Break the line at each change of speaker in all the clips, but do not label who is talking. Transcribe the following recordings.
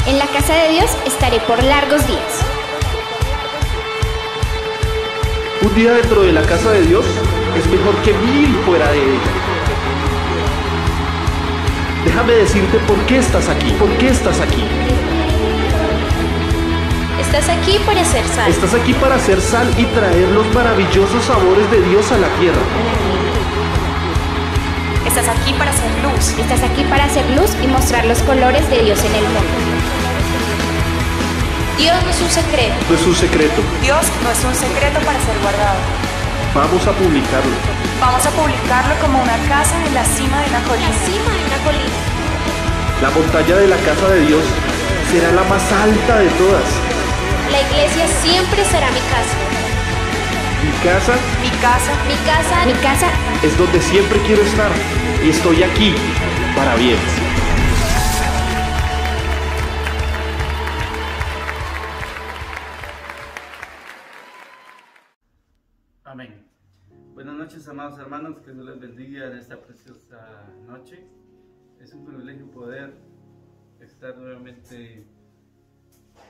En la casa de Dios estaré por largos días.
Un día dentro de la casa de Dios es mejor que 1000 fuera de ella. Déjame decirte por qué estás aquí, por qué estás aquí.
Estás aquí para ser sal.
Estás aquí para hacer sal y traer los maravillosos sabores de Dios a la tierra.
Estás aquí para hacer luz.
Estás aquí para hacer luz y mostrar los colores de Dios en el mundo. Dios no es un secreto.
No es un secreto.
Dios no es un secreto para ser guardado.
Vamos a publicarlo.
Vamos a publicarlo como una casa en la cima de una colina.
La montaña de la casa de Dios será la más alta de todas.
La iglesia siempre será mi casa.
Mi casa
Mi casa
Mi casa, mi casa.
es donde siempre quiero estar y estoy aquí para bien.
Amén. Buenas noches, amados hermanos, que Dios les bendiga en esta preciosa noche. Es un privilegio poder estar nuevamente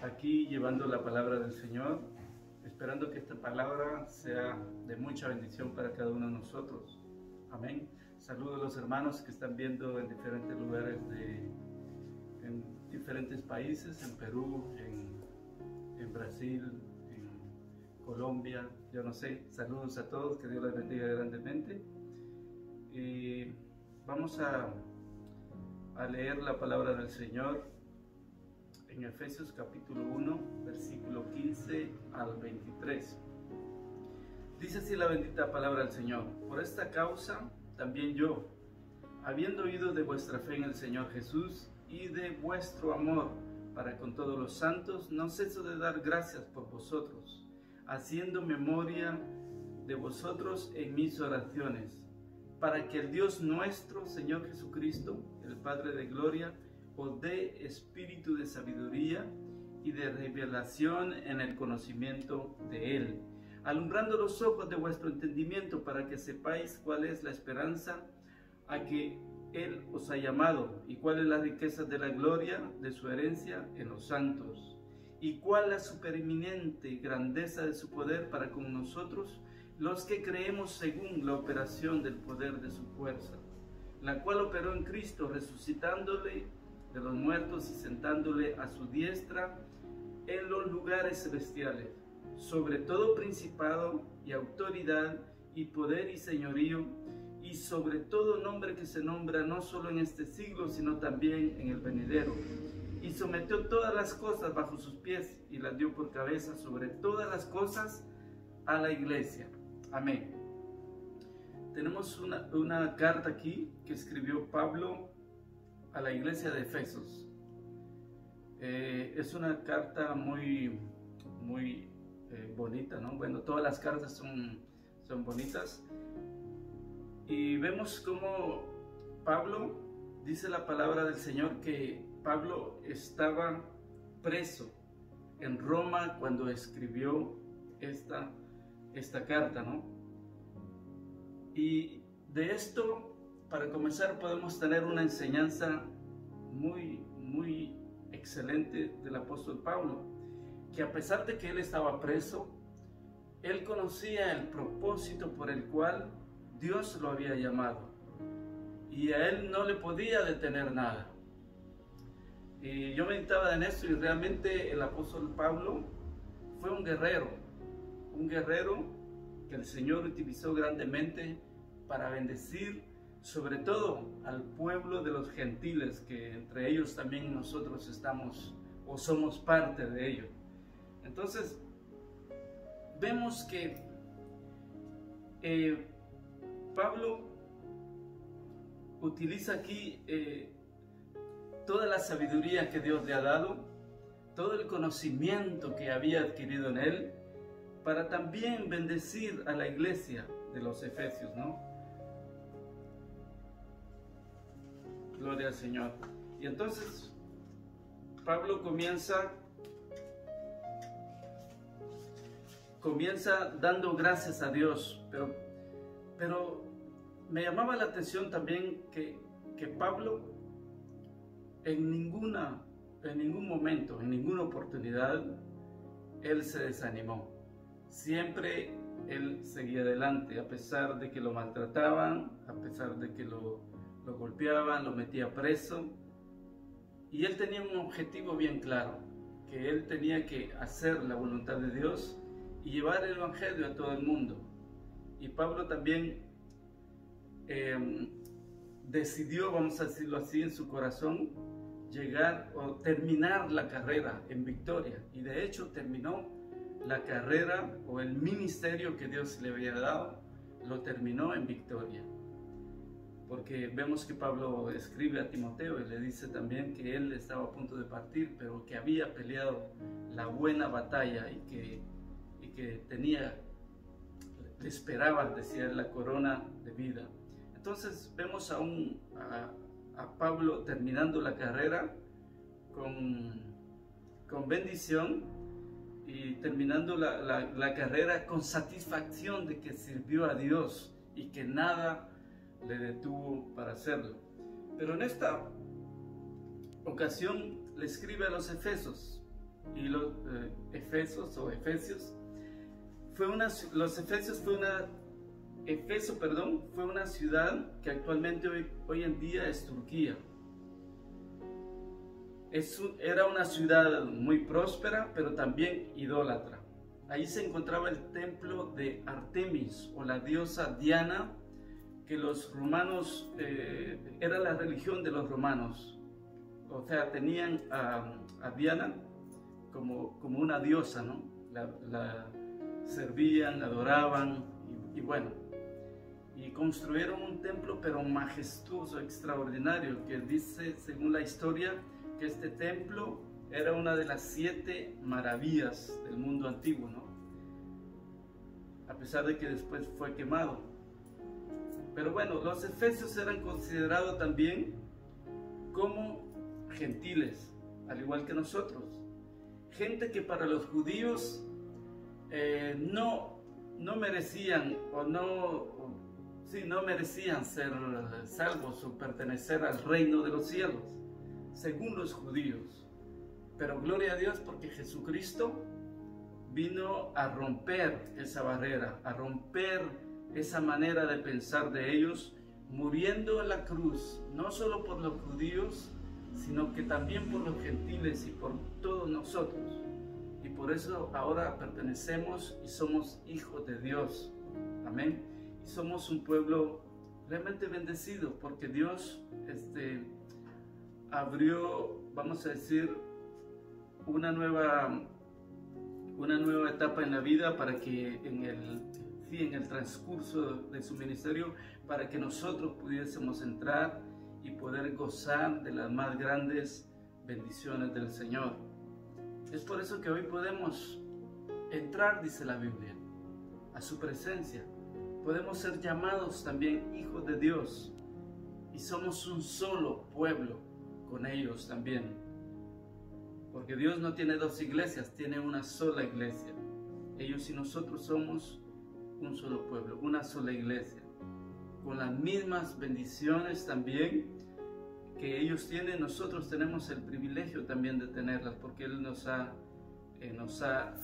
aquí llevando la palabra del Señor, esperando que esta palabra sea de mucha bendición para cada uno de nosotros. Amén. Saludo a los hermanos que están viendo en diferentes lugares en diferentes países, en Perú, en Brasil, en Colombia, yo no sé. Saludos a todos, que Dios les bendiga grandemente. Y vamos a leer la palabra del Señor en Efesios capítulo 1, versículo 15 al 23. Dice así la bendita palabra del Señor: por esta causa también yo, habiendo oído de vuestra fe en el Señor Jesús y de vuestro amor para con todos los santos, no ceso de dar gracias por vosotros, haciendo memoria de vosotros en mis oraciones, para que el Dios nuestro, Señor Jesucristo, el Padre de gloria, os dé espíritu de sabiduría y de revelación en el conocimiento de Él, alumbrando los ojos de vuestro entendimiento, para que sepáis cuál es la esperanza a que Él os ha llamado, y cuál es la riqueza de la gloria de su herencia en los santos, y cuál la supereminente grandeza de su poder para con nosotros, los que creemos según la operación del poder de su fuerza, la cual operó en Cristo, resucitándole de los muertos y sentándole a su diestra en los lugares celestiales, sobre todo principado y autoridad y poder y señorío, y sobre todo nombre que se nombra no solo en este siglo, sino también en el venidero. Y sometió todas las cosas bajo sus pies y las dio por cabeza sobre todas las cosas a la iglesia. Amén. Tenemos una carta aquí que escribió Pablo a la iglesia de Efesos. Es una carta muy bonita, ¿no? Bueno, todas las cartas son bonitas. Y vemos cómo Pablo, dice la palabra del Señor, que Pablo estaba preso en Roma cuando escribió esta carta, ¿no? Y de esto, para comenzar, podemos tener una enseñanza muy excelente del apóstol Pablo, que a pesar de que él estaba preso, él conocía el propósito por el cual Dios lo había llamado, y a él no le podía detener nada. Y yo meditaba en esto, y realmente el apóstol Pablo fue un guerrero que el Señor utilizó grandemente para bendecir sobre todo al pueblo de los gentiles, que entre ellos también nosotros estamos o somos parte de ellos. Entonces vemos que Pablo utiliza aquí toda la sabiduría que Dios le ha dado, todo el conocimiento que había adquirido en él, para también bendecir a la iglesia de los Efesios, ¿no? Gloria al Señor. Y entonces Pablo comienza dando gracias a Dios, pero me llamaba la atención también que Pablo en ninguna en ningún momento, en ninguna oportunidad, él se desanimó. Siempre él seguía adelante, a pesar de que lo maltrataban, a pesar de que lo golpeaban, lo metía preso. Y él tenía un objetivo bien claro, que él tenía que hacer la voluntad de Dios y llevar el evangelio a todo el mundo. Y Pablo también decidió, vamos a decirlo así, en su corazón, llegar o terminar la carrera en victoria. Y de hecho terminó la carrera o el ministerio que Dios le había dado, lo terminó en victoria. Porque vemos que Pablo escribe a Timoteo y le dice también que él estaba a punto de partir, pero que había peleado la buena batalla y que tenía, le esperaba, decía, la corona de vida. Entonces vemos a Pablo terminando la carrera con bendición y terminando la carrera con satisfacción de que sirvió a Dios y que nada le detuvo para hacerlo. Pero en esta ocasión le escribe a los Efesios, y los Efesios fue una ciudad que actualmente hoy en día es Turquía. Era una ciudad muy próspera, pero también idólatra. Ahí se encontraba el templo de Artemis, o la diosa Diana, que los romanos, era la religión de los romanos. O sea, tenían a Diana como una diosa, ¿no? La servían, la adoraban y bueno. Y construyeron un templo pero majestuoso, extraordinario, que dice, según la historia, que este templo era una de las 7 maravillas del mundo antiguo, ¿no? A pesar de que después fue quemado. Pero bueno, los efesios eran considerados también como gentiles, al igual que nosotros. Gente que para los judíos no merecían no merecían ser salvos o pertenecer al reino de los cielos, según los judíos. Pero gloria a Dios porque Jesucristo vino a romper esa barrera, a romper esa manera de pensar de ellos, muriendo en la cruz, no solo por los judíos, sino que también por los gentiles y por todos nosotros. Y por eso ahora pertenecemos y somos hijos de Dios. Amén. Y somos un pueblo realmente bendecido porque Dios abrió, vamos a decir, una nueva etapa en la vida para que en el transcurso de su ministerio, para que nosotros pudiésemos entrar y poder gozar de las más grandes bendiciones del Señor. Es por eso que hoy podemos entrar, dice la Biblia, a su presencia. Podemos ser llamados también hijos de Dios y somos un solo pueblo con ellos también. Porque Dios no tiene 2 iglesias, tiene una sola iglesia. Ellos y nosotros somos un solo pueblo, una sola iglesia, con las mismas bendiciones también que ellos tienen. Nosotros tenemos el privilegio también de tenerlas, porque Él nos ha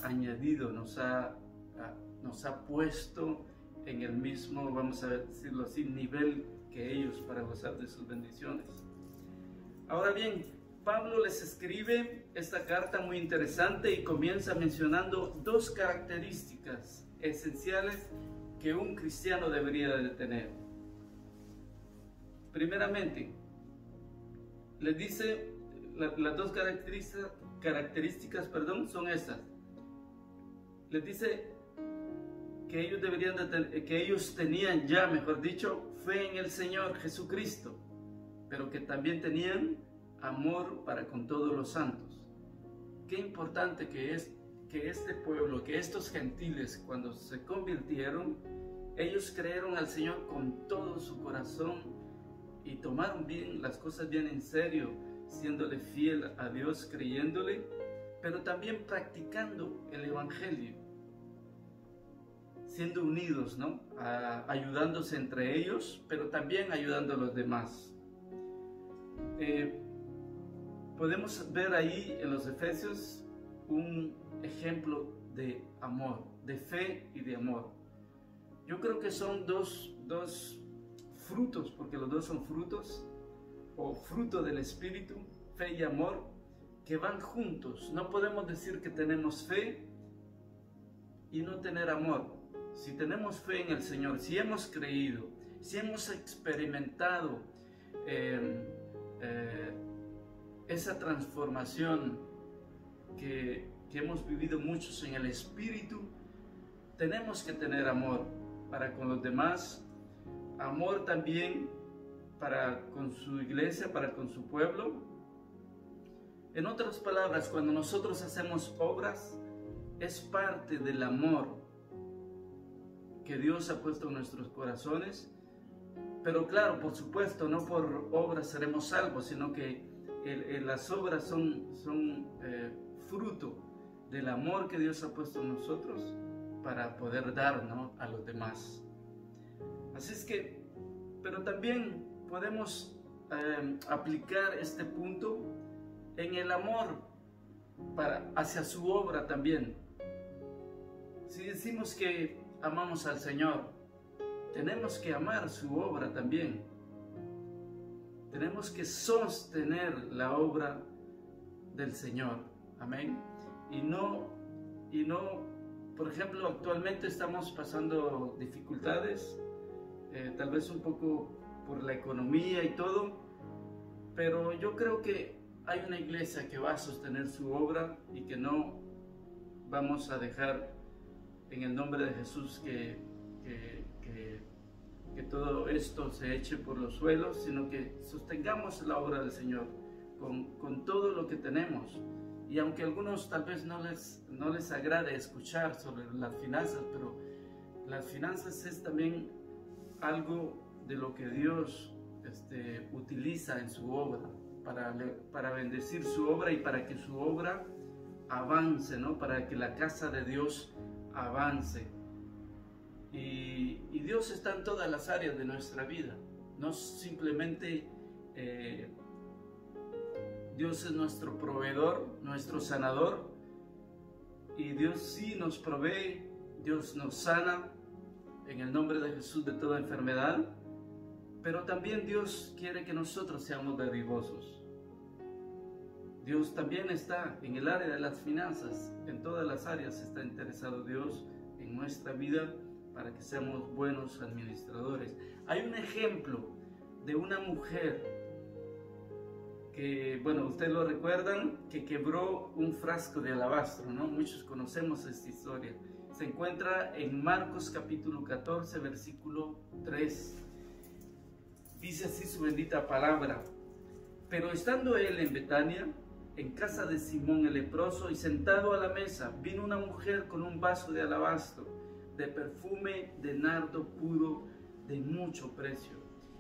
añadido, nos ha puesto en el mismo, vamos a decirlo así, nivel que ellos para gozar de sus bendiciones. Ahora bien, Pablo les escribe esta carta muy interesante y comienza mencionando 2 características esenciales que un cristiano debería de tener. Primeramente, les dice, las 2 características, son estas. Les dice que ellos tenían ya, mejor dicho, fe en el Señor Jesucristo, pero que también tenían amor para con todos los santos. Qué importante que es que este pueblo, que estos gentiles, cuando se convirtieron, ellos creyeron al Señor con todo su corazón y tomaron bien las cosas bien en serio, siéndole fiel a Dios, creyéndole, pero también practicando el Evangelio, siendo unidos, ¿no? Ayudándose entre ellos, pero también ayudando a los demás. podemos ver ahí en los Efesios un ejemplo de amor, de fe y de amor. Yo creo que son dos frutos, porque los dos son frutos, o fruto del Espíritu, fe y amor, que van juntos. No podemos decir que tenemos fe y no tener amor. Si tenemos fe en el Señor, si hemos creído, si hemos experimentado esa transformación que hemos vivido muchos en el Espíritu, tenemos que tener amor para con los demás, amor también para con su iglesia, para con su pueblo. En otras palabras, cuando nosotros hacemos obras, es parte del amor que Dios ha puesto en nuestros corazones. Pero claro, por supuesto, no por obras seremos salvos, sino que las obras son fruto del amor que Dios ha puesto en nosotros para poder dar, ¿no?, a los demás. Así es que, pero también podemos aplicar este punto en el amor hacia su obra también. Si decimos que amamos al Señor, tenemos que amar su obra también. Tenemos que sostener la obra del Señor. Amén. Y no, por ejemplo, actualmente estamos pasando dificultades, tal vez un poco por la economía y todo, pero yo creo que hay una iglesia que va a sostener su obra y que no vamos a dejar en el nombre de Jesús que todo esto se eche por los suelos, sino que sostengamos la obra del Señor con todo lo que tenemos. Y aunque a algunos tal vez no les agrade escuchar sobre las finanzas, pero las finanzas es también algo de lo que Dios utiliza en su obra, para bendecir su obra y para que su obra avance, ¿no? Para que la casa de Dios avance. Y Dios está en todas las áreas de nuestra vida, no simplemente Dios es nuestro proveedor, nuestro sanador, y Dios sí nos provee, Dios nos sana en el nombre de Jesús de toda enfermedad, pero también Dios quiere que nosotros seamos dadivosos. Dios también está en el área de las finanzas, en todas las áreas está interesado Dios en nuestra vida para que seamos buenos administradores. Hay un ejemplo de una mujer que, bueno, ustedes lo recuerdan, que quebró un frasco de alabastro, ¿no? Muchos conocemos esta historia. Se encuentra en Marcos capítulo 14, versículo 3. Dice así su bendita palabra: pero estando él en Betania, en casa de Simón el leproso, y sentado a la mesa, vino una mujer con un vaso de alabastro, de perfume de nardo puro, de mucho precio,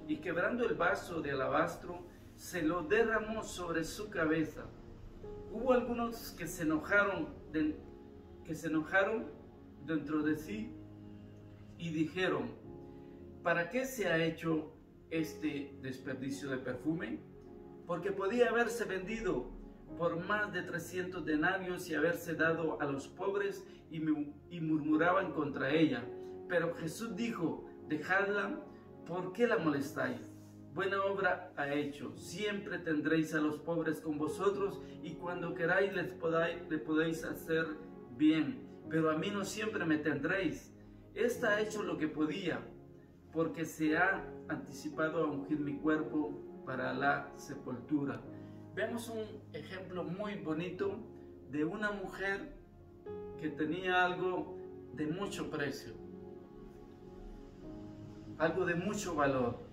y quebrando el vaso de alabastro, se lo derramó sobre su cabeza. Hubo algunos que se enojaron dentro de sí y dijeron: ¿para qué se ha hecho este desperdicio de perfume? Porque podía haberse vendido por más de 300 denarios y haberse dado a los pobres, y murmuraban contra ella. Pero Jesús dijo: dejadla, ¿por qué la molestáis? Buena obra ha hecho. Siempre tendréis a los pobres con vosotros, y cuando queráis le podéis hacer bien, pero a mí no siempre me tendréis. Esta ha hecho lo que podía, porque se ha anticipado a ungir mi cuerpo para la sepultura. Vemos un ejemplo muy bonito de una mujer que tenía algo de mucho precio, algo de mucho valor.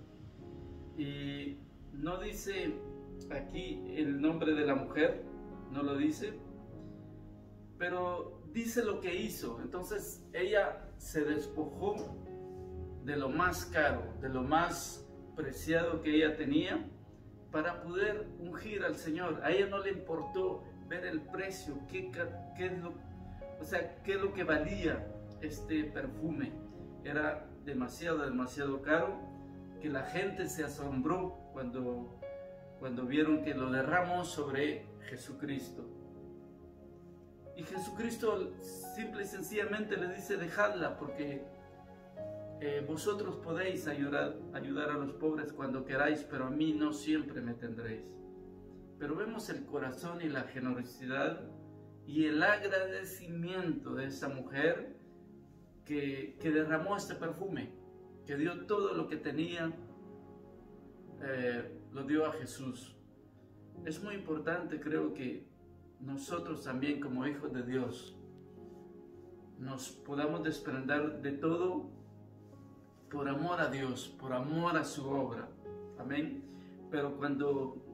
Y no dice aquí el nombre de la mujer, no lo dice, pero dice lo que hizo. Entonces ella se despojó de lo más caro, de lo más preciado que ella tenía, para poder ungir al Señor. A ella no le importó ver el precio, qué es lo que valía este perfume. Era demasiado caro, que la gente se asombró cuando cuando vieron que lo derramó sobre Jesucristo. Y Jesucristo simple y sencillamente le dice: dejadla, porque vosotros podéis ayudar a los pobres cuando queráis, pero a mí no siempre me tendréis. Pero vemos el corazón y la generosidad y el agradecimiento de esa mujer que derramó este perfume, que dio todo lo que tenía, lo dio a Jesús. Es muy importante, creo, que nosotros también, como hijos de Dios, nos podamos desprender de todo por amor a Dios, por amor a su obra. Amén. Pero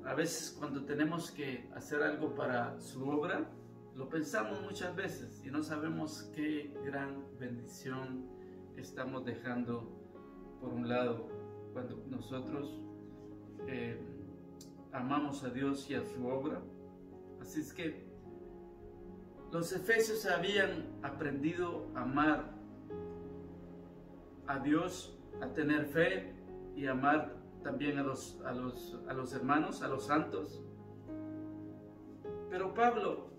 a veces cuando tenemos que hacer algo para su obra, lo pensamos muchas veces y no sabemos qué gran bendición estamos dejando por un lado cuando nosotros amamos a Dios y a su obra. Así es que los efesios habían aprendido a amar a Dios, a tener fe y amar también a los hermanos, a los santos. Pero Pablo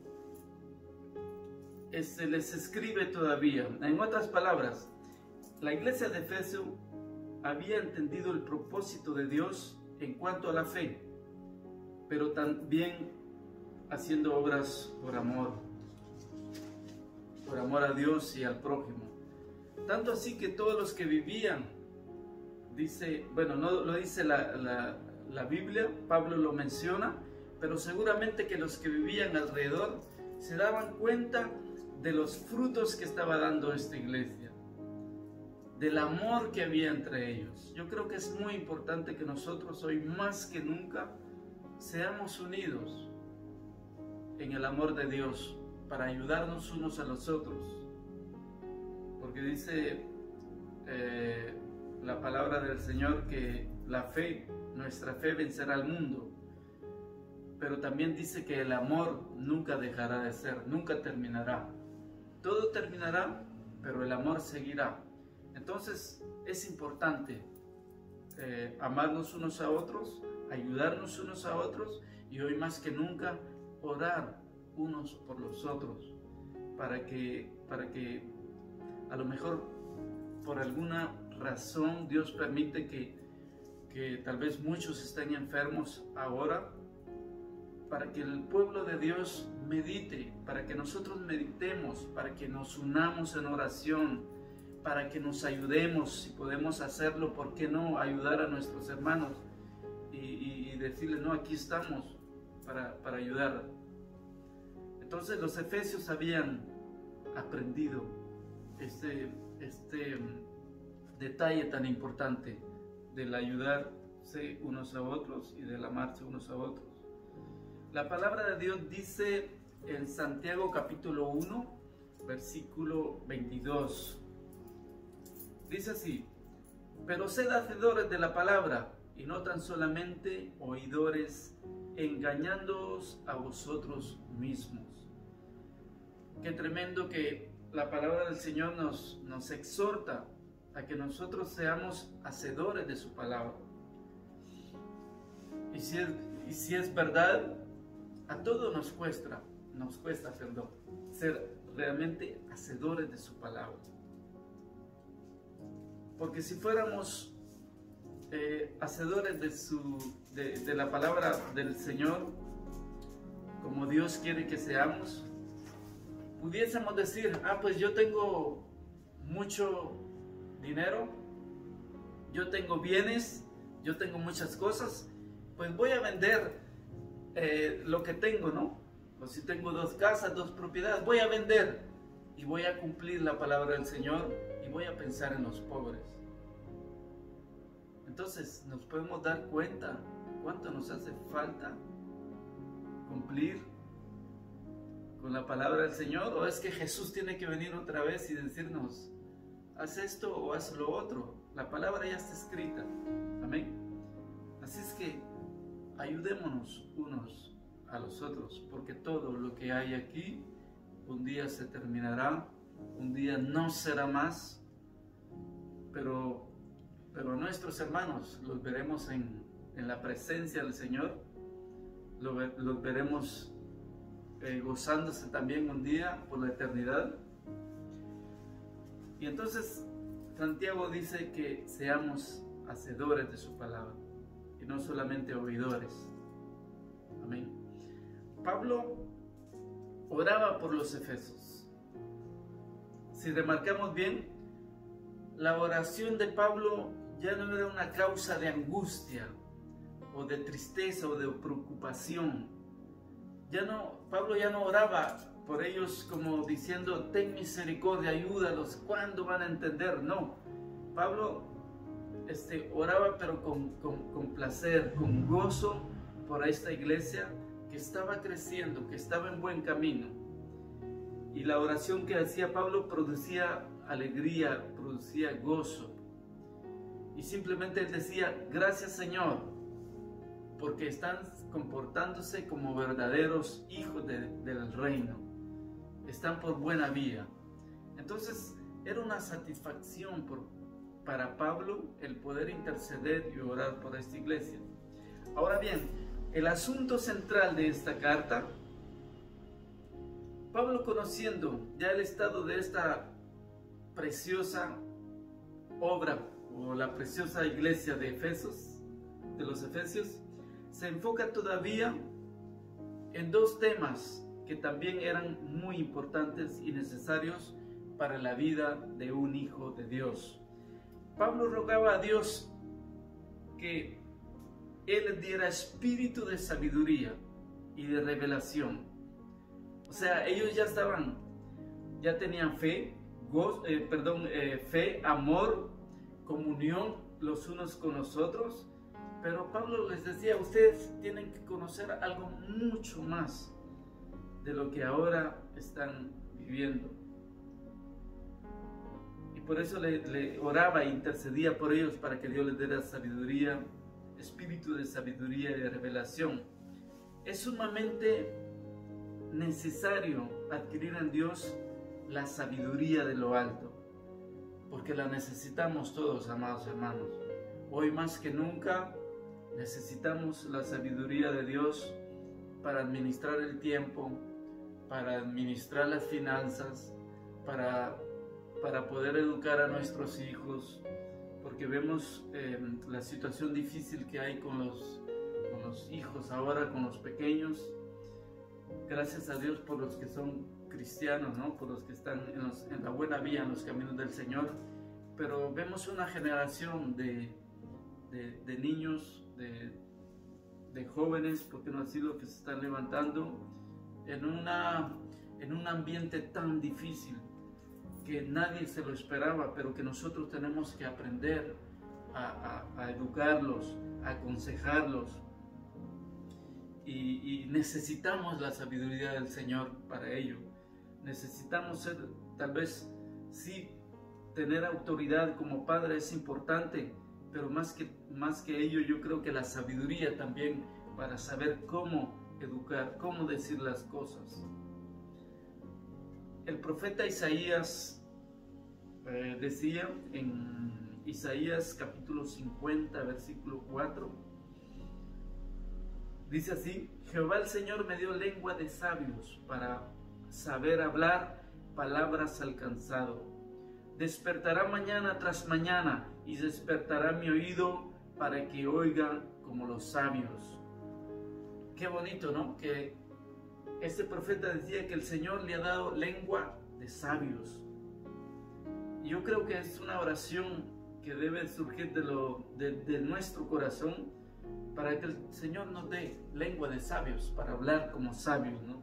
les escribe todavía. En otras palabras, la iglesia de Efesio había entendido el propósito de Dios en cuanto a la fe, pero también haciendo obras por amor a Dios y al prójimo. Tanto así que todos los que vivían, dice, bueno, no lo dice la Biblia, Pablo lo menciona, pero seguramente que los que vivían alrededor se daban cuenta de los frutos que estaba dando esta iglesia, del amor que había entre ellos. Yo creo que es muy importante que nosotros hoy más que nunca seamos unidos en el amor de Dios para ayudarnos unos a los otros, porque dice la palabra del Señor que nuestra fe vencerá al mundo, pero también dice que el amor nunca dejará de ser, nunca terminará. Todo terminará, pero el amor seguirá. Entonces es importante amarnos unos a otros, ayudarnos unos a otros, y hoy más que nunca orar unos por los otros, para que a lo mejor por alguna razón Dios permite que tal vez muchos estén enfermos ahora, para que el pueblo de Dios medite, para que nosotros meditemos, para que nos unamos en oración, para que nos ayudemos. Si podemos hacerlo, ¿por qué no ayudar a nuestros hermanos y decirles: no, aquí estamos para ayudar? Entonces los efesios habían aprendido este detalle tan importante del ayudarse unos a otros y del amarse unos a otros. La palabra de Dios dice en Santiago capítulo 1, versículo 22. Dice así: pero sed hacedores de la palabra y no tan solamente oidores, engañándoos a vosotros mismos. Qué tremendo que la palabra del Señor nos exhorta a que nosotros seamos hacedores de su palabra. Y si es verdad, a todos nos cuesta ser realmente hacedores de su palabra. Porque si fuéramos hacedores de la palabra del Señor, como Dios quiere que seamos, pudiésemos decir: pues yo tengo mucho dinero, yo tengo bienes, yo tengo muchas cosas, pues voy a vender lo que tengo, ¿no? O si tengo 2 casas, 2 propiedades, voy a vender y voy a cumplir la palabra del Señor y voy a pensar en los pobres. Entonces nos podemos dar cuenta cuánto nos hace falta cumplir con la palabra del Señor, o es que Jesús tiene que venir otra vez y decirnos: haz esto o haz lo otro. La palabra ya está escrita. Amén. Así es que ayudémonos unos a los otros, porque todo lo que hay aquí un día se terminará, un día no será más, pero nuestros hermanos los veremos en la presencia del Señor, los veremos gozándose también un día por la eternidad. Y entonces Santiago dice que seamos hacedores de su palabra y no solamente oidores. Amén. Pablo oraba por los efesios. Si remarcamos bien, la oración de Pablo ya no era una causa de angustia o de tristeza o de preocupación. Pablo ya no oraba por ellos como diciendo: ten misericordia, ayúdalos, ¿cuándo van a entender? No, Pablo oraba pero con placer, con gozo por esta iglesia que estaba creciendo, que estaba en buen camino. Y la oración que hacía Pablo producía alegría, producía gozo. Y simplemente él decía: gracias, Señor, porque están comportándose como verdaderos hijos del reino. Están por buena vía. Entonces era una satisfacción para Pablo el poder interceder y orar por esta iglesia. Ahora bien, el asunto central de esta carta, Pablo, conociendo ya el estado de esta preciosa obra o la preciosa iglesia de los Efesios, se enfoca todavía en dos temas que también eran muy importantes y necesarios para la vida de un hijo de Dios. Pablo rogaba a Dios que Él les diera espíritu de sabiduría y de revelación. O sea, ellos ya tenían fe, amor, comunión los unos con los otros, pero Pablo les decía: ustedes tienen que conocer algo mucho más de lo que ahora están viviendo. Y por eso le oraba e intercedía por ellos para que Dios les diera sabiduría, espíritu de sabiduría y de revelación. Es sumamente necesario adquirir en Dios la sabiduría de lo alto, porque la necesitamos todos, amados hermanos. Hoy más que nunca necesitamos la sabiduría de Dios para administrar el tiempo, para administrar las finanzas, para poder educar a nuestros hijos, porque vemos la situación difícil que hay con los hijos ahora, con los pequeños. Gracias a Dios por los que son cristianos, ¿no? Por los que están en la buena vía, en los caminos del Señor, pero vemos una generación de niños, de jóvenes, porque no ha sido, que se están levantando en un ambiente tan difícil que nadie se lo esperaba, pero que nosotros tenemos que aprender a educarlos, a aconsejarlos, y necesitamos la sabiduría del Señor para ello. Necesitamos ser, tal vez sí, tener autoridad como padre es importante, pero más que ello, yo creo que la sabiduría también, para saber cómo educar, cómo decir las cosas. El profeta Isaías decía en Isaías capítulo 50, versículo 4, dice así: Jehová el Señor me dio lengua de sabios para saber hablar palabras al cansado. Despertará mañana tras mañana y despertará mi oído para que oigan como los sabios. Qué bonito, ¿no? Que este profeta decía que el Señor le ha dado lengua de sabios. Y yo creo que es una oración que debe surgir de nuestro corazón, para que el Señor nos dé lengua de sabios, para hablar como sabios, ¿no?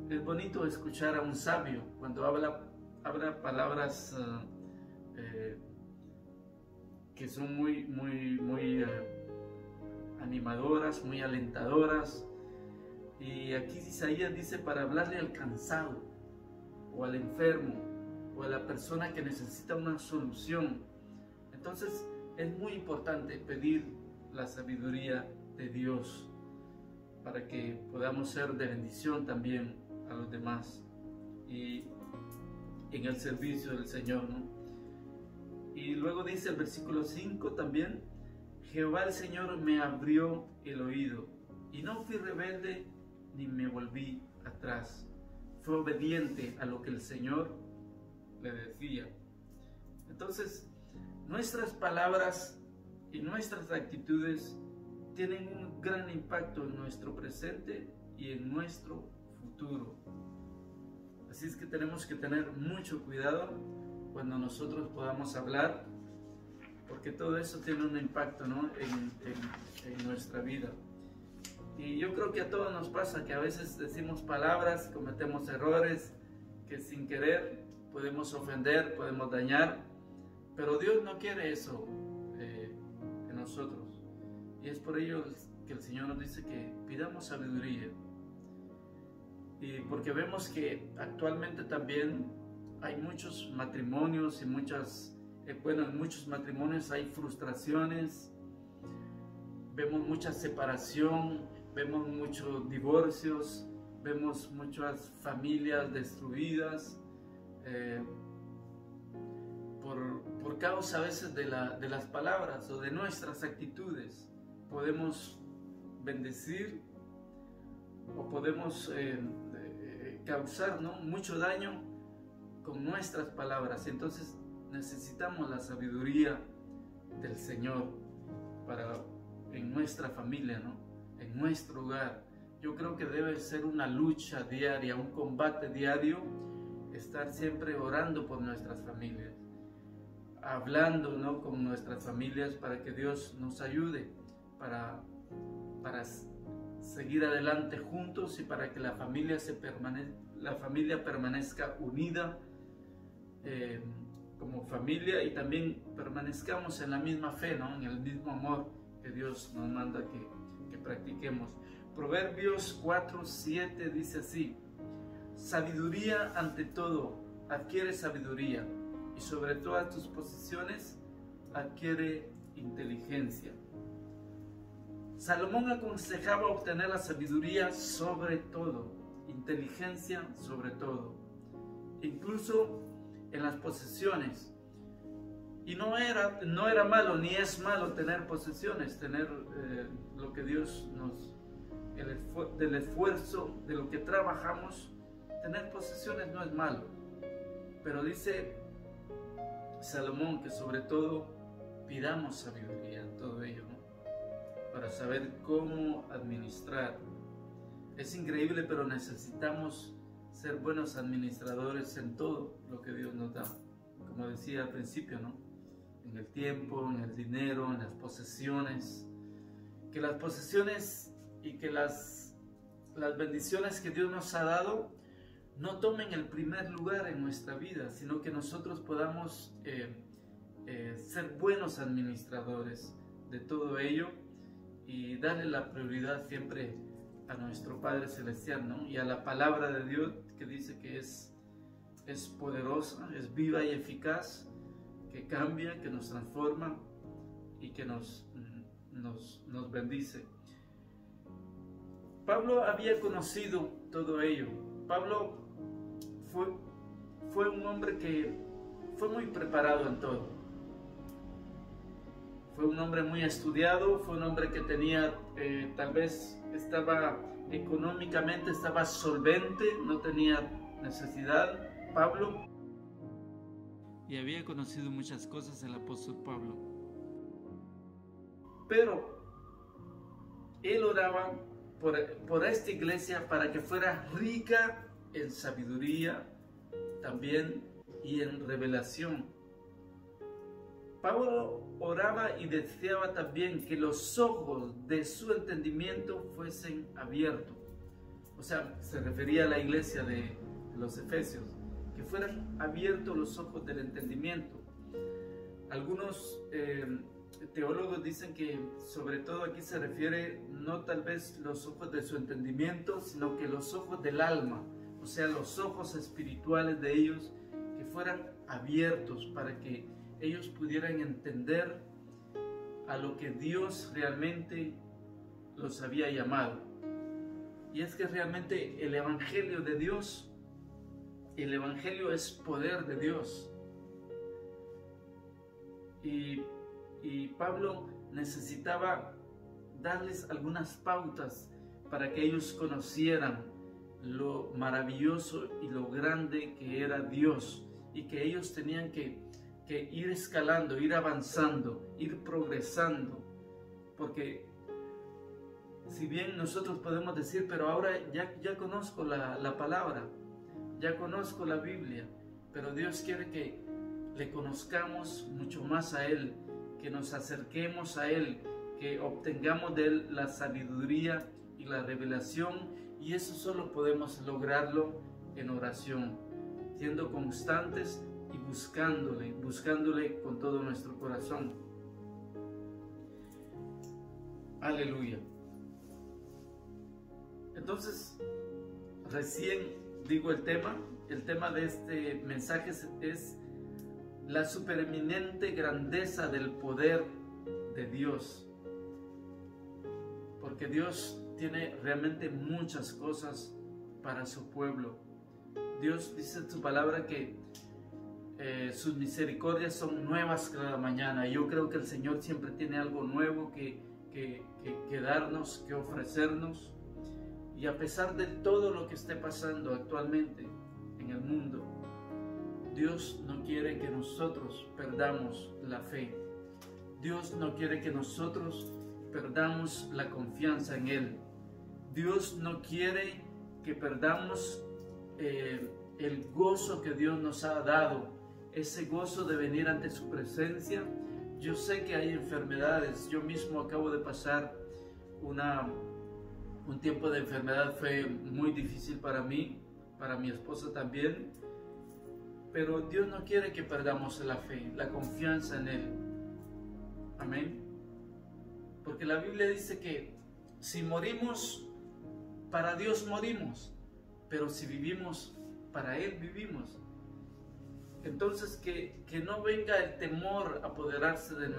Es bonito escuchar a un sabio cuando habla palabras que son muy animadoras, muy alentadoras. Y aquí Isaías dice para hablarle al cansado, o al enfermo, o a la persona que necesita una solución. Entonces es muy importante pedir la sabiduría de Dios para que podamos ser de bendición también a los demás y en el servicio del Señor, ¿no? Y luego dice el versículo 5 también: Jehová el Señor me abrió el oído Y no fui rebelde ni me volví atrás. Fue obediente a lo que el Señor le decía. Entonces, nuestras palabras y nuestras actitudes tienen un gran impacto en nuestro presente y en nuestro futuro. Así es que tenemos que tener mucho cuidado cuando nosotros podamos hablar, porque todo eso tiene un impacto, ¿no? en nuestra vida. Y yo creo que a todos nos pasa que a veces decimos palabras, cometemos errores, que sin querer podemos ofender, podemos dañar, pero Dios no quiere eso en nosotros. Y es por ello que el Señor nos dice que pidamos sabiduría. Y porque vemos que actualmente también hay muchos matrimonios y en muchos matrimonios hay frustraciones, vemos mucha separación, vemos muchos divorcios, vemos muchas familias destruidas por causa a veces de las palabras o de nuestras actitudes. Podemos bendecir o podemos causar, ¿no?, mucho daño con nuestras palabras. Entonces necesitamos la sabiduría del Señor en nuestra familia, ¿no?, en nuestro hogar. Yo creo que debe ser una lucha diaria, un combate diario, estar siempre orando por nuestras familias, hablando, ¿no?, con nuestras familias para que Dios nos ayude para seguir adelante juntos y para que la familia permanezca unida como familia, y también permanezcamos en la misma fe, ¿no?, en el mismo amor que Dios nos manda que practiquemos. Proverbios 4:7 dice así: sabiduría ante todo, adquiere sabiduría, y sobre todas tus posesiones adquiere inteligencia. Salomón aconsejaba obtener la sabiduría sobre todo, inteligencia sobre todo, incluso en las posesiones. Y no era malo ni es malo tener posesiones, tener lo que Dios del esfuerzo, de lo que trabajamos, tener posesiones no es malo. Pero dice Salomón que sobre todo pidamos sabiduría en todo ello, ¿no?, para saber cómo administrar. Es increíble, pero necesitamos ser buenos administradores en todo lo que Dios nos da. Como decía al principio, ¿no?, en el tiempo, en el dinero, en las posesiones. Que las posesiones y que las bendiciones que Dios nos ha dado no tomen el primer lugar en nuestra vida, sino que nosotros podamos ser buenos administradores de todo ello y darle la prioridad siempre a nuestro Padre Celestial, ¿no?, y a la palabra de Dios, que dice que es poderosa, es viva y eficaz, que cambia, que nos transforma y que nos bendice. Pablo había conocido todo ello. Pablo fue un hombre que fue muy preparado en todo. Fue un hombre muy estudiado, fue un hombre que tenía, tal vez económicamente estaba solvente, no tenía necesidad, Pablo. Y había conocido muchas cosas el apóstol Pablo. Pero él oraba por esta iglesia para que fuera rica en sabiduría también y en revelación. Pablo oraba y deseaba también que los ojos de su entendimiento fuesen abiertos. O sea, se refería a la iglesia de los Efesios, que fueran abiertos los ojos del entendimiento. Algunos teólogos dicen que sobre todo aquí se refiere no tal vez los ojos de su entendimiento, sino que los ojos del alma, o sea, los ojos espirituales de ellos, que fueran abiertos para que ellos pudieran entender a lo que Dios realmente los había llamado. Y es que realmente el Evangelio de Dios, el Evangelio es poder de Dios. Y Pablo necesitaba darles algunas pautas para que ellos conocieran lo maravilloso y lo grande que era Dios, y que ellos tenían que ir escalando, ir avanzando, ir progresando, porque si bien nosotros podemos decir, pero ahora ya conozco la palabra, ya conozco la Biblia, pero Dios quiere que le conozcamos mucho más a Él, que nos acerquemos a Él, que obtengamos de Él la sabiduría y la revelación, y eso solo podemos lograrlo en oración, siendo constantes y buscándole con todo nuestro corazón. Aleluya. Entonces, recién digo el tema de este mensaje es la supereminente grandeza del poder de Dios, porque Dios tiene realmente muchas cosas para su pueblo. Dios dice en su palabra que sus misericordias son nuevas cada mañana. Yo creo que el Señor siempre tiene algo nuevo que darnos, que ofrecernos. Y a pesar de todo lo que esté pasando actualmente en el mundo, Dios no quiere que nosotros perdamos la fe. Dios no quiere que nosotros perdamos la confianza en Él. Dios no quiere que perdamos el gozo que Dios nos ha dado, ese gozo de venir ante su presencia. Yo sé que hay enfermedades. Yo mismo acabo de pasar un tiempo de enfermedad. Fue muy difícil para mí, para mi esposa también, pero Dios no quiere que perdamos la fe, la confianza en Él. Amén. Porque la Biblia dice que si morimos, para Dios morimos, pero si vivimos, para Él vivimos. Entonces que no venga el temor a apoderarse de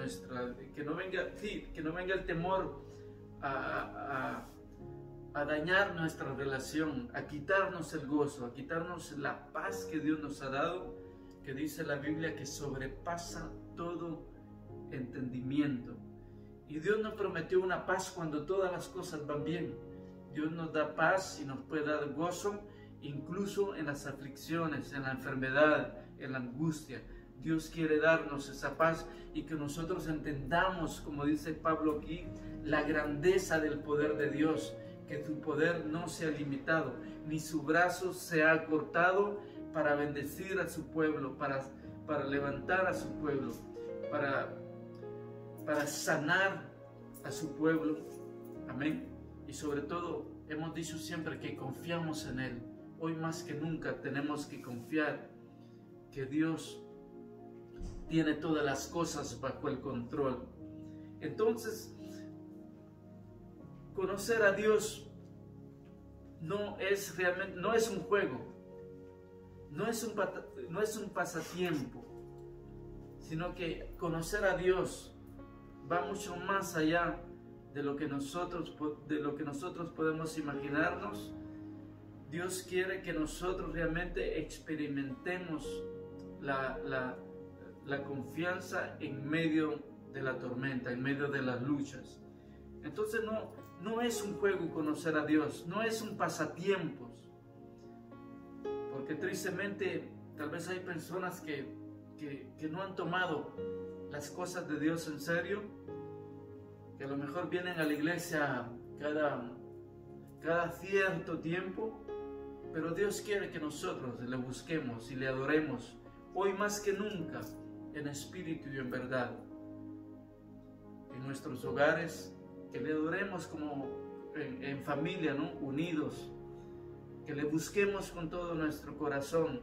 que no venga el temor a dañar nuestra relación, a quitarnos el gozo, a quitarnos la paz que Dios nos ha dado, que dice la Biblia que sobrepasa todo entendimiento. Y Dios nos prometió una paz cuando todas las cosas van bien. Dios nos da paz y nos puede dar gozo, incluso en las aflicciones, en la enfermedad, en la angustia. Dios quiere darnos esa paz y que nosotros entendamos, como dice Pablo aquí, la grandeza del poder de Dios, que su poder no se ha limitado, ni su brazo se ha acortado para bendecir a su pueblo, para levantar a su pueblo, para sanar a su pueblo. Amén. Y sobre todo, hemos dicho siempre que confiamos en Él. Hoy más que nunca tenemos que confiar que Dios tiene todas las cosas bajo el control. Entonces, conocer a Dios no es un juego, no es un pasatiempo, sino que conocer a Dios va mucho más allá de lo que nosotros podemos imaginarnos. Dios quiere que nosotros realmente experimentemos la confianza en medio de la tormenta, en medio de las luchas. Entonces no es un juego conocer a Dios, no es un pasatiempos, porque tristemente tal vez hay personas que no han tomado las cosas de Dios en serio, que a lo mejor vienen a la iglesia cada cierto tiempo, pero Dios quiere que nosotros le busquemos y le adoremos hoy más que nunca, en espíritu y en verdad, en nuestros hogares, que le adoremos como en familia, ¿no? Unidos, que le busquemos con todo nuestro corazón.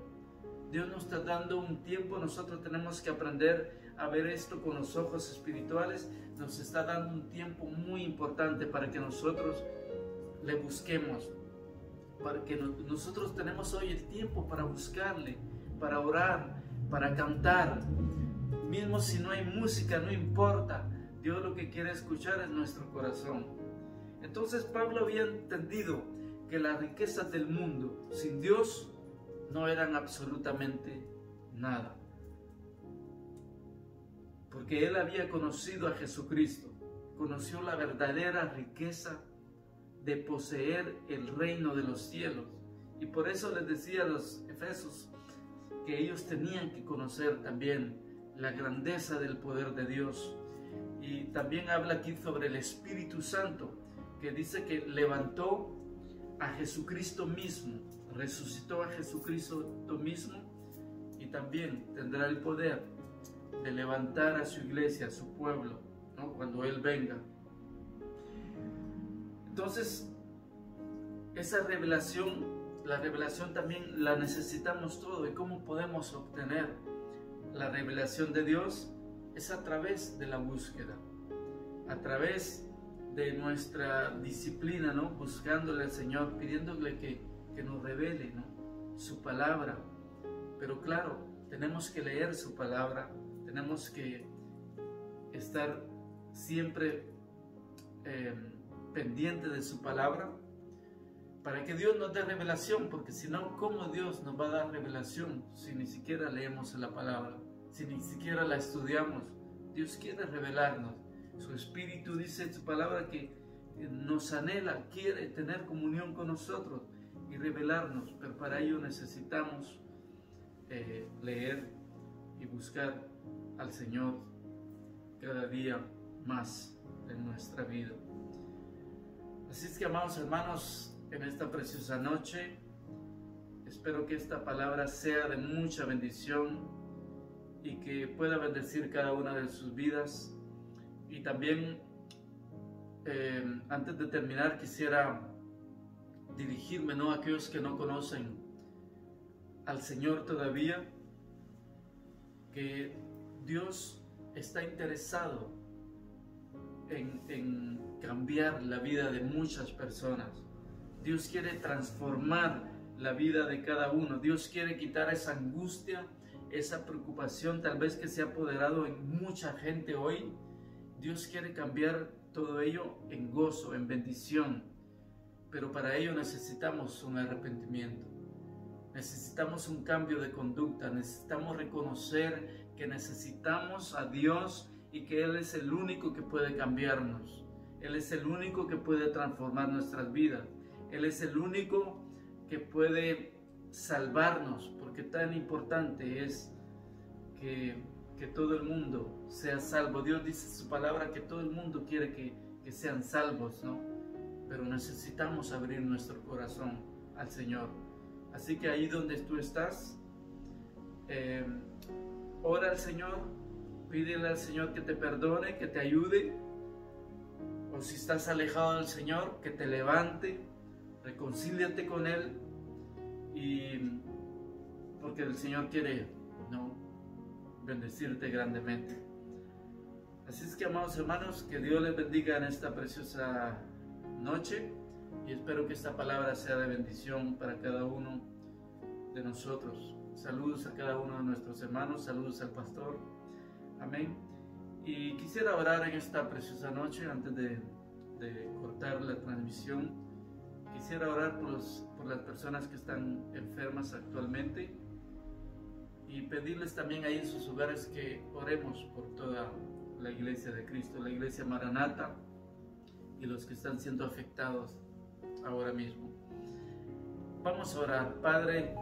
Dios nos está dando un tiempo, nosotros tenemos que aprender a ver esto con los ojos espirituales. Nos está dando un tiempo muy importante para que nosotros le busquemos, para que nosotros tenemos hoy el tiempo para buscarle, para orar, para cantar. Mismo si no hay música, no importa. Dios lo que quiere escuchar es nuestro corazón. Entonces Pablo había entendido que las riquezas del mundo sin Dios no eran absolutamente nada, porque él había conocido a Jesucristo, conoció la verdadera riqueza de poseer el reino de los cielos. Y por eso les decía a los efesios que ellos tenían que conocer también la grandeza del poder de Dios. Y también habla aquí sobre el Espíritu Santo, que dice que levantó a Jesucristo mismo, resucitó a Jesucristo mismo, y también tendrá el poder de levantar a su iglesia, a su pueblo, ¿no?, cuando Él venga. Entonces, esa revelación, la revelación también la necesitamos todo. ¿Y cómo podemos obtener la revelación de Dios? Es a través de la búsqueda, a través de nuestra disciplina, ¿no?, buscándole al Señor, pidiéndole que nos revele, ¿no?, su palabra. Pero claro, tenemos que leer su palabra, tenemos que estar siempre pendiente de su palabra, para que Dios nos dé revelación, porque si no, ¿cómo Dios nos va a dar revelación si ni siquiera leemos la palabra, si ni siquiera la estudiamos? Dios quiere revelarnos. Su Espíritu dice en su palabra que nos anhela, quiere tener comunión con nosotros y revelarnos, pero para ello necesitamos leer y buscar al Señor cada día más en nuestra vida. Así es que, amados hermanos, en esta preciosa noche, espero que esta palabra sea de mucha bendición y que pueda bendecir cada una de sus vidas. Y también, antes de terminar, quisiera dirigirme, ¿no?, a aquellos que no conocen al Señor todavía, que Dios está interesado en cambiar la vida de muchas personas. Dios quiere transformar la vida de cada uno. Dios quiere quitar esa angustia, esa preocupación tal vez que se ha apoderado en mucha gente hoy. Dios quiere cambiar todo ello en gozo, en bendición. Pero para ello necesitamos un arrepentimiento. Necesitamos un cambio de conducta. Necesitamos reconocer que necesitamos a Dios y que Él es el único que puede cambiarnos. Él es el único que puede transformar nuestras vidas. Él es el único que puede salvarnos, porque tan importante es que todo el mundo sea salvo. Dios dice en su palabra que todo el mundo quiere que sean salvos, ¿no? Pero necesitamos abrir nuestro corazón al Señor. Así que ahí donde tú estás, ora al Señor, pídele al Señor que te perdone, que te ayude. O si estás alejado del Señor, que te levante, reconcíliate con Él, y porque el Señor quiere, ¿no?, bendecirte grandemente. Así es que, amados hermanos, que Dios les bendiga en esta preciosa noche, y espero que esta palabra sea de bendición para cada uno de nosotros. Saludos a cada uno de nuestros hermanos, saludos al pastor. Amén. Y quisiera orar en esta preciosa noche, antes de cortar la transmisión. Quisiera orar por las personas que están enfermas actualmente, y pedirles también ahí en sus hogares que oremos por toda la iglesia de Cristo, la iglesia Maranata, y los que están siendo afectados ahora mismo. Vamos a orar. Padre,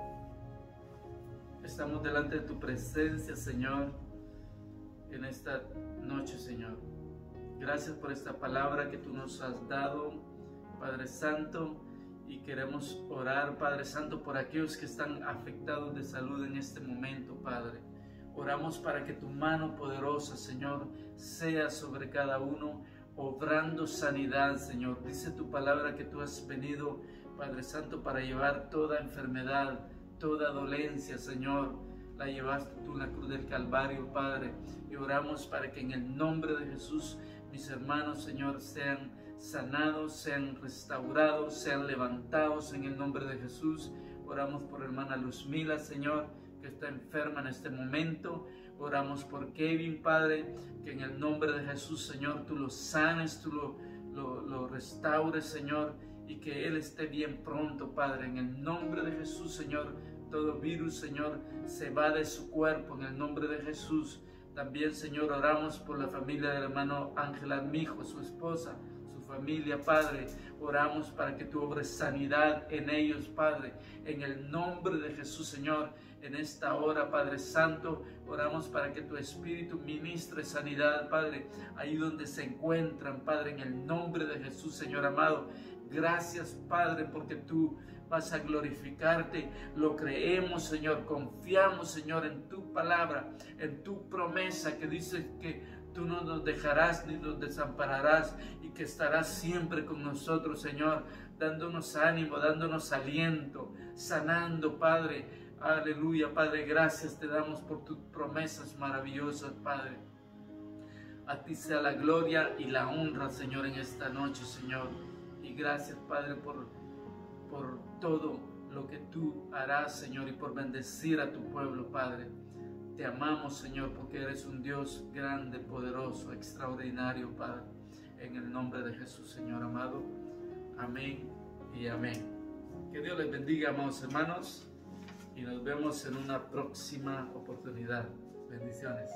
estamos delante de tu presencia, Señor, en esta noche, Señor. Gracias por esta palabra que tú nos has dado, Padre Santo, y queremos orar, Padre Santo, por aquellos que están afectados de salud en este momento, Padre. Oramos para que tu mano poderosa, Señor, sea sobre cada uno, obrando sanidad, Señor. Dice tu palabra que tú has venido, Padre Santo, para llevar toda enfermedad, toda dolencia, Señor. La llevaste tú en la cruz del Calvario, Padre. Y oramos para que en el nombre de Jesús mis hermanos, Señor, sean sanados, sean restaurados, sean levantados en el nombre de Jesús. Oramos por hermana Luzmila, Señor, que está enferma en este momento. Oramos por Kevin, Padre, que en el nombre de Jesús, Señor, tú lo sanes, tú lo restaures, Señor, y que él esté bien pronto, Padre. En el nombre de Jesús, Señor, todo virus, Señor, se va de su cuerpo en el nombre de Jesús. También, Señor, oramos por la familia del hermano Ángel Armijo, su esposa, su familia, Padre. Oramos para que tú obres sanidad en ellos, Padre, en el nombre de Jesús, Señor. En esta hora, Padre Santo, oramos para que tu Espíritu ministre sanidad, Padre, ahí donde se encuentran, Padre, en el nombre de Jesús, Señor amado. Gracias, Padre, porque tú vas a glorificarte. Lo creemos, Señor. Confiamos, Señor, en tu palabra, en tu promesa que dice que tú no nos dejarás ni nos desampararás y que estarás siempre con nosotros, Señor, dándonos ánimo, dándonos aliento, sanando, Padre. Aleluya, Padre, gracias te damos por tus promesas maravillosas, Padre. A ti sea la gloria y la honra, Señor, en esta noche, Señor. Y gracias, Padre, por todo lo que tú harás, Señor, y por bendecir a tu pueblo, Padre. Te amamos, Señor, porque eres un Dios grande, poderoso, extraordinario, Padre. En el nombre de Jesús, Señor amado. Amén y amén. Que Dios les bendiga, amados hermanos. Y nos vemos en una próxima oportunidad. Bendiciones.